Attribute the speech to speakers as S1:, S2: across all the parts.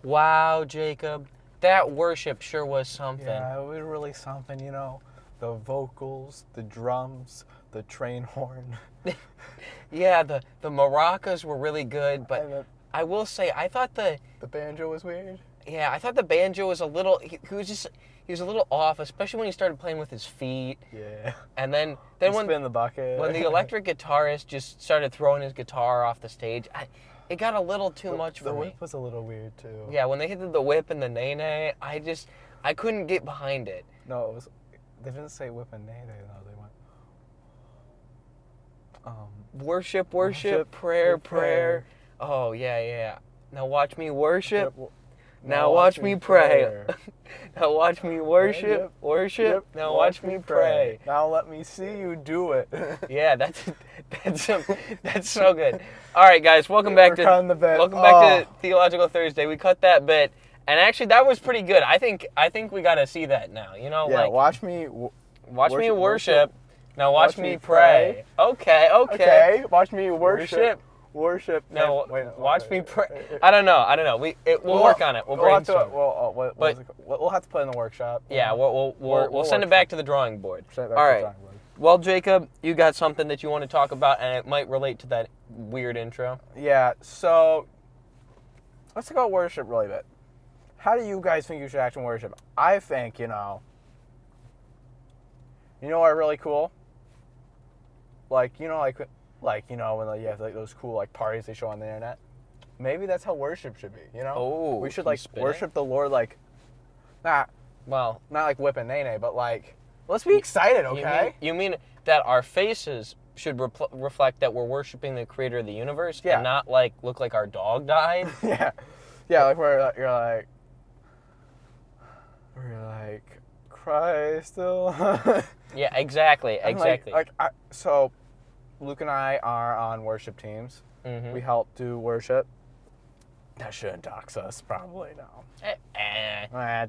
S1: Wow, Jacob. That worship sure was something.
S2: Yeah, it was really something, you know. The vocals, the drums, the train horn.
S1: Yeah, the maracas were really good, but I will say I thought the
S2: banjo was weird.
S1: Yeah, I thought the banjo was a little. He was a little off, especially when he started playing with his feet.
S2: Yeah.
S1: And then
S2: when spin the bucket.
S1: When the electric guitarist just started throwing his guitar off the stage, it got a little too much for me.
S2: The whip was a little weird too.
S1: Yeah, when they hit the whip and the nay-nay, I couldn't get behind it.
S2: No, it was. They didn't say whip and nay-nay though. They went.
S1: Worship, prayer. Oh yeah. Now watch me worship. Now watch me pray. Now watch me worship. Now watch me pray.
S2: Now let me see you do it.
S1: Yeah, that's so good. All right, guys, welcome back to Theological Thursday. We cut that bit, and actually that was pretty good. I think we got to see that now. You know,
S2: yeah.
S1: like
S2: Watch me
S1: worship. Now watch me pray. Okay.
S2: Watch me worship.
S1: No, watch me pray. I don't know. We'll work on it. We'll brainstorm.
S2: We'll have to put it in the workshop.
S1: Yeah, we'll send it back to the drawing board. All right. Well, Jacob, you got something that you want to talk about, and it might relate to that weird intro.
S2: Yeah. So let's talk about worship really bit. How do you guys think you should act in worship? I think are really cool. When you have like those cool like parties they show on the internet. Maybe that's how worship should be, you know?
S1: Oh,
S2: we should like worship the Lord like not like whip and nay-nay, but like let's be excited, okay?
S1: You mean that our faces should reflect that we're worshiping the creator of the universe and not like look like our dog died?
S2: Yeah, like where you're like Christ still.
S1: Yeah, exactly.
S2: So Luke and I are on worship teams. Mm-hmm. We help do worship. That shouldn't dox us, probably, no.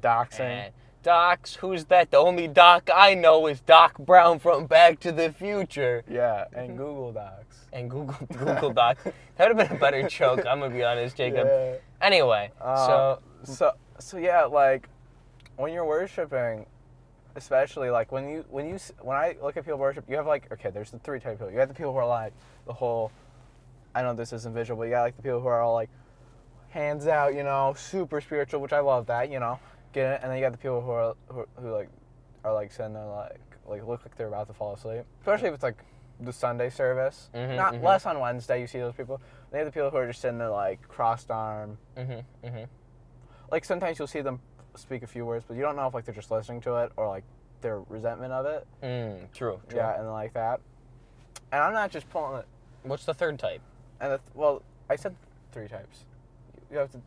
S2: Doxing.
S1: Docs, who's that? The only Doc I know is Doc Brown from Back to the Future.
S2: Yeah, and Google Docs.
S1: And Google Docs. That would have been a better joke, I'm going to be honest, Jacob. Yeah. Anyway,
S2: so yeah, like, when you're worshiping, especially like when I look at people worship, you have like, okay, there's the three type of people. You have the people who are like the whole, I know this isn't visual, but you got like the people who are all like hands out, super spiritual, which I love that, get it. And then you got the people who are like sitting there like look like they're about to fall asleep. Especially if it's like the Sunday service. Less on Wednesday, you see those people. They have the people who are just sitting there like crossed arm. Like sometimes you'll see them speak a few words, but you don't know if like they're just listening to it or like their resentment of it.
S1: True.
S2: Yeah, and like that. And I'm not just pulling it.
S1: What's the third type?
S2: And I said three types. You have to.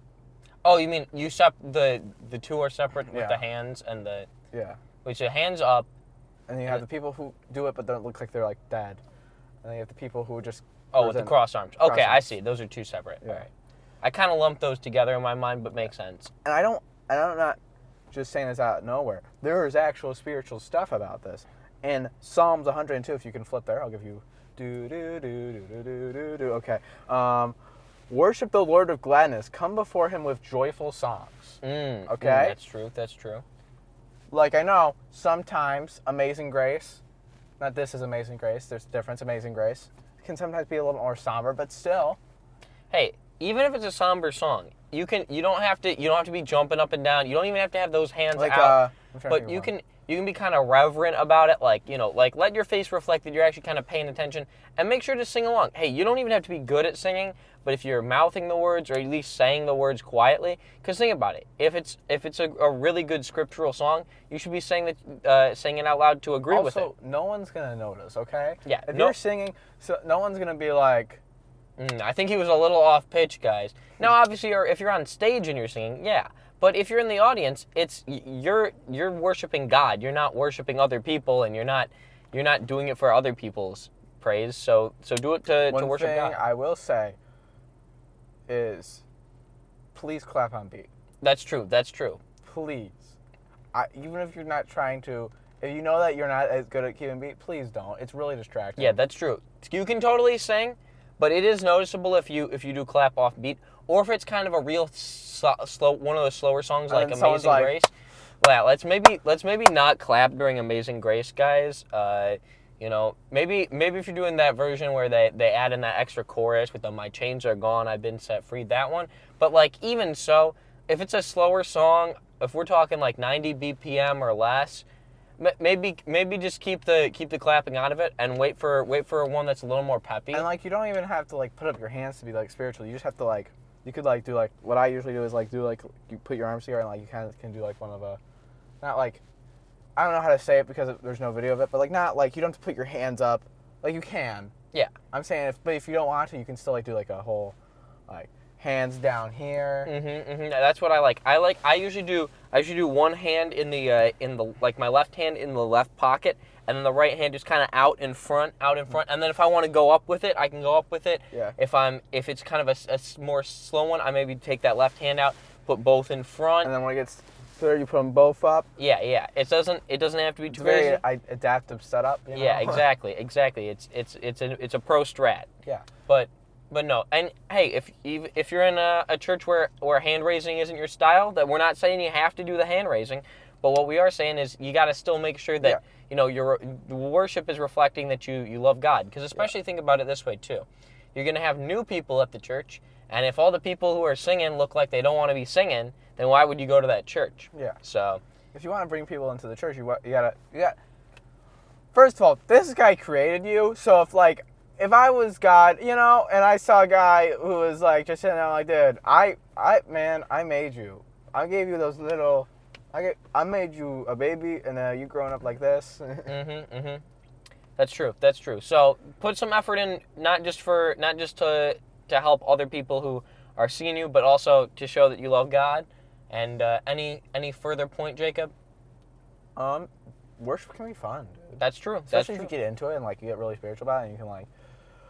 S1: Oh, you mean the two are separate with the hands and the.
S2: Yeah.
S1: Wait, so hands up.
S2: And you have the people who do it but don't look like they're like dead. And then you have the people who just.
S1: Oh, with the cross arms. Okay, I see. Those are two separate. Yeah. All right. I kind of lumped those together in my mind, but makes sense.
S2: And I'm not just saying this out of nowhere. There is actual spiritual stuff about this. In Psalms 102, if you can flip there, I'll give you Okay. Worship the Lord with gladness. Come before him with joyful songs. Okay?
S1: That's true.
S2: Like, I know sometimes Amazing Grace, not this is Amazing Grace, there's a difference, Amazing Grace, can sometimes be a little more somber, but still.
S1: Hey, even if it's a somber song, you don't have to be jumping up and down. You don't even have to have those hands out. But you can be kind of reverent about it, like let your face reflect that you're actually kind of paying attention, and make sure to sing along. Hey, you don't even have to be good at singing, but if you're mouthing the words or at least saying the words quietly, because think about it, if it's a really good scriptural song, you should be saying it out loud to agree with it.
S2: Also, no one's gonna notice, okay?
S1: Yeah.
S2: If you're singing, so no one's gonna be like.
S1: I think he was a little off pitch, guys. Now, obviously, if you're on stage and you're singing, yeah. But if you're in the audience, you're worshiping God. You're not worshiping other people, and you're not doing it for other people's praise. So do it to worship God.
S2: One thing I will say is, please clap on beat.
S1: That's true.
S2: Please, even if you're not trying to, if you know that you're not as good at keeping beat, please don't. It's really distracting.
S1: Yeah, that's true. You can totally sing, but it is noticeable if you do clap off beat. or if it's kind of a real slow, one of those slower songs like Amazing
S2: like,
S1: Grace. Well, let's maybe not clap during Amazing Grace, guys. You know, maybe if you're doing that version where they add in that extra chorus with the "My chains are gone, I've been set free," that one. But like even so, if it's a slower song, if we're talking like 90 BPM or less, maybe just keep the clapping out of it and wait for one that's a little more peppy.
S2: And like you don't even have to like put up your hands to be like spiritual. You just have to like you could like do like what I usually do is like do like you put your arms together and like you kind of can do like one of a not like I don't know how to say it because there's no video of it, but like not like you don't have to put your hands up. Like you can.
S1: Yeah.
S2: I'm saying but if you don't want to, you can still like do like a whole like hands down here.
S1: That's what I like. I usually do one hand in the like my left hand in the left pocket, and then the right hand just kind of out in front, and then if I want to go up with it, I can go up with it.
S2: Yeah.
S1: If it's kind of a more slow one, I maybe take that left hand out, put both in front,
S2: and then when it gets third, you put them both up.
S1: Yeah. It doesn't have to be too
S2: very adaptive setup. You know?
S1: Yeah, exactly. It's a pro strat.
S2: Yeah.
S1: But no, and hey, if you're in a church where hand raising isn't your style, that we're not saying you have to do the hand raising, but what we are saying is you got to still make sure that you know your worship is reflecting that you love God. Because especially think about it this way too, you're gonna have new people at the church, and if all the people who are singing look like they don't want to be singing, then why would you go to that church?
S2: Yeah.
S1: So
S2: if you want to bring people into the church, you got. First of all, this guy created you, so if I was God, you know, and I saw a guy who was like just sitting there like, dude, I made you. I gave you those little, I made you a baby, and you growing up like this.
S1: That's true. So put some effort in, not just to help other people who are seeing you, but also to show that you love God. And any further point, Jacob?
S2: Worship can be fun, dude.
S1: That's true.
S2: Especially if you get into it and like you get really spiritual about it, and you can like.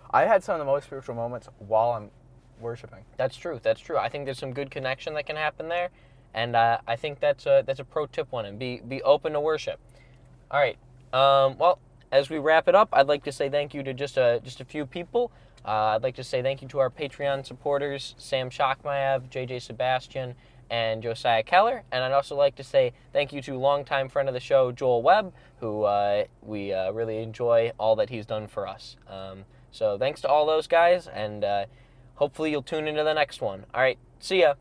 S2: I had some of the most spiritual moments while I'm worshiping.
S1: That's true. I think there's some good connection that can happen there, and I think that's a pro tip one. And be open to worship. All right. Well, as we wrap it up, I'd like to say thank you to just a few people. I'd like to say thank you to our Patreon supporters, Sam Shakmaev, JJ Sebastian, and Josiah Keller. And I'd also like to say thank you to longtime friend of the show, Joel Webb, who we really enjoy all that he's done for us. So thanks to all those guys, and hopefully you'll tune into the next one. All right, see ya.